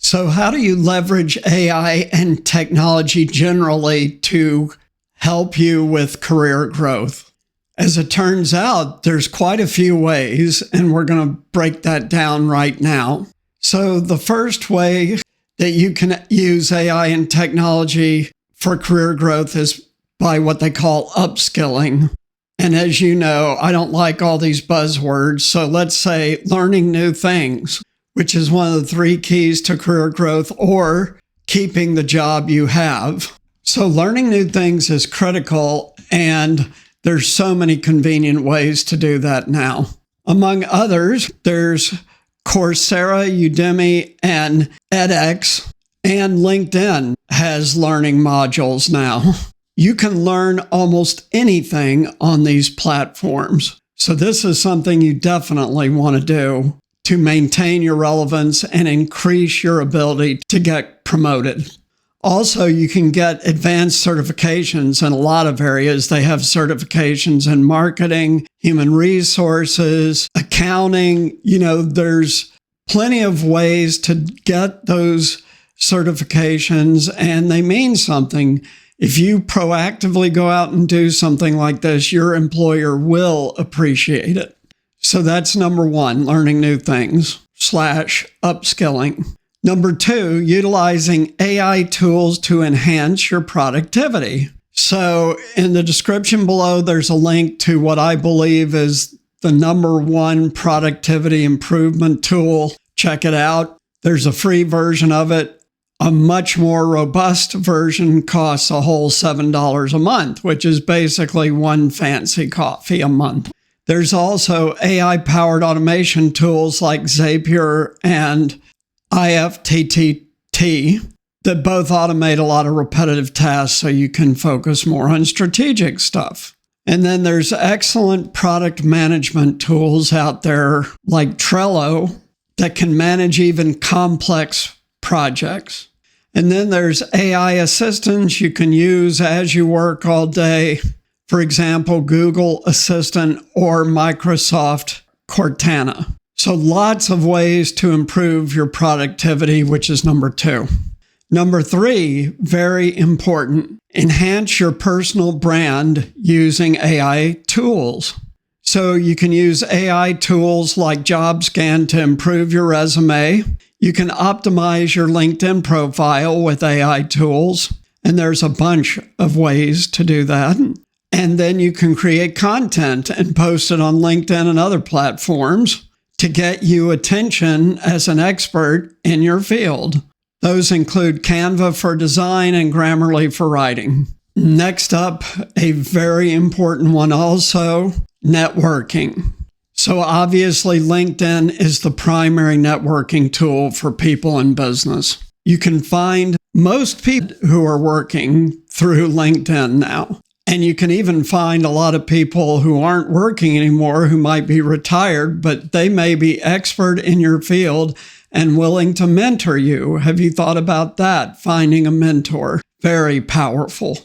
So how do you leverage AI and technology generally to help you with career growth? As it turns out, there's quite a few ways, and we're going to break that down right now. So the first way that you can use AI and technology for career growth is by what they call upskilling. And as you know, I don't like all these buzzwords. So let's say learning new things, which is one of the 3 keys to career growth, or keeping the job you have. So learning new things is critical, and there's so many convenient ways to do that now. Among others, there's Coursera, Udemy, and edX, and LinkedIn has learning modules now. You can learn almost anything on these platforms. So this is something you definitely want to do to maintain your relevance and increase your ability to get promoted. Also, you can get advanced certifications in a lot of areas. They have certifications in marketing, human resources, accounting. There's plenty of ways to get those certifications, and they mean something. If you proactively go out and do something like this, your employer will appreciate it. So that's number 1, learning new things / upskilling. Number 2, utilizing AI tools to enhance your productivity. So in the description below, there's a link to what I believe is the number 1 productivity improvement tool. Check it out. There's a free version of it. A much more robust version costs a whole $7 a month, which is basically 1 fancy coffee a month. There's also AI-powered automation tools like Zapier and IFTTT that both automate a lot of repetitive tasks so you can focus more on strategic stuff. And then there's excellent product management tools out there like Trello that can manage even complex projects. And then there's AI assistants you can use as you work all day. For example, Google Assistant or Microsoft Cortana. So lots of ways to improve your productivity, which is number 2. Number 3, very important, enhance your personal brand using AI tools. So you can use AI tools like JobScan to improve your resume. You can optimize your LinkedIn profile with AI tools, and there's a bunch of ways to do that. And then you can create content and post it on LinkedIn and other platforms to get you attention as an expert in your field. Those include Canva for design and Grammarly for writing. Next up, a very important one also, networking. So obviously, LinkedIn is the primary networking tool for people in business. You can find most people who are working through LinkedIn now. And you can even find a lot of people who aren't working anymore who might be retired, but they may be expert in your field and willing to mentor you. Have you thought about that? Finding a mentor. Very powerful.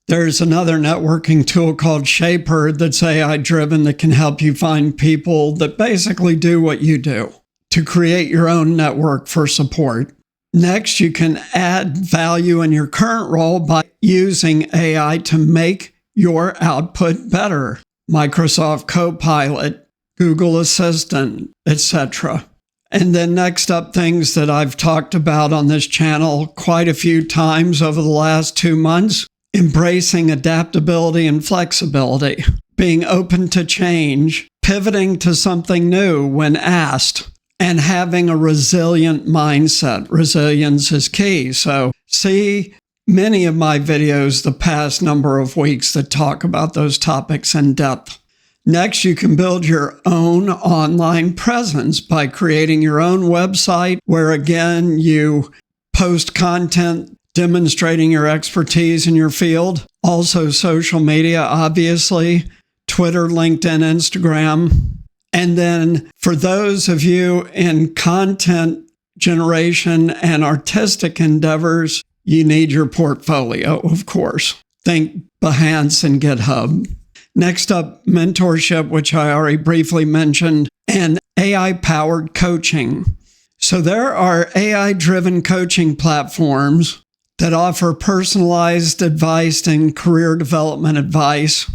There's another networking tool called Shaper that's AI-driven that can help you find people that basically do what you do to create your own network for support. Next, you can add value in your current role by using AI to make your output better. Microsoft Copilot, Google Assistant, etc. And then next up, things that I've talked about on this channel quite a few times over the last 2 months. Embracing adaptability and flexibility, being open to change, pivoting to something new when asked, and having a resilient mindset. Resilience is key. So see many of my videos the past number of weeks that talk about those topics in depth. Next, you can build your own online presence by creating your own website where, again, you post content demonstrating your expertise in your field. Also social media, obviously, Twitter, LinkedIn, Instagram. And then for those of you in content generation and artistic endeavors, you need your portfolio, of course. Think Behance and GitHub. Next up, mentorship, which I already briefly mentioned, and AI-powered coaching. So there are AI-driven coaching platforms that offer personalized advice and career development advice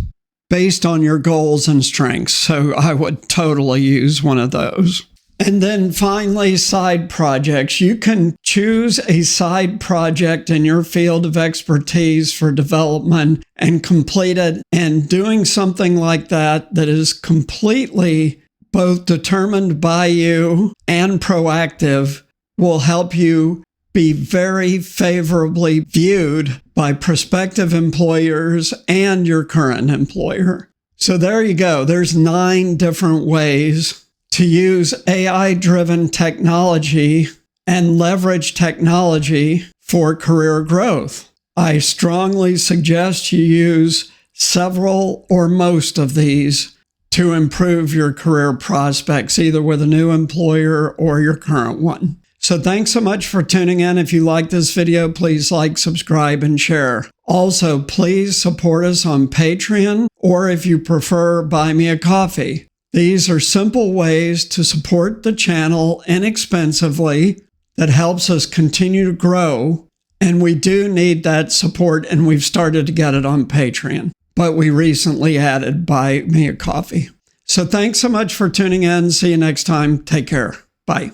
based on your goals and strengths. So I would totally use one of those. And then finally, side projects. You can choose a side project in your field of expertise for development and complete it. And doing something like that is completely both determined by you and proactive will help you be very favorably viewed by prospective employers and your current employer. So there you go. There's 9 different ways to use AI-driven technology and leverage technology for career growth. I strongly suggest you use several or most of these to improve your career prospects, either with a new employer or your current one. So thanks so much for tuning in. If you like this video, please like, subscribe, and share. Also, please support us on Patreon, or if you prefer, buy me a coffee. These are simple ways to support the channel inexpensively that helps us continue to grow. And we do need that support, and we've started to get it on Patreon. But we recently added buy me a coffee. So thanks so much for tuning in. See you next time. Take care. Bye.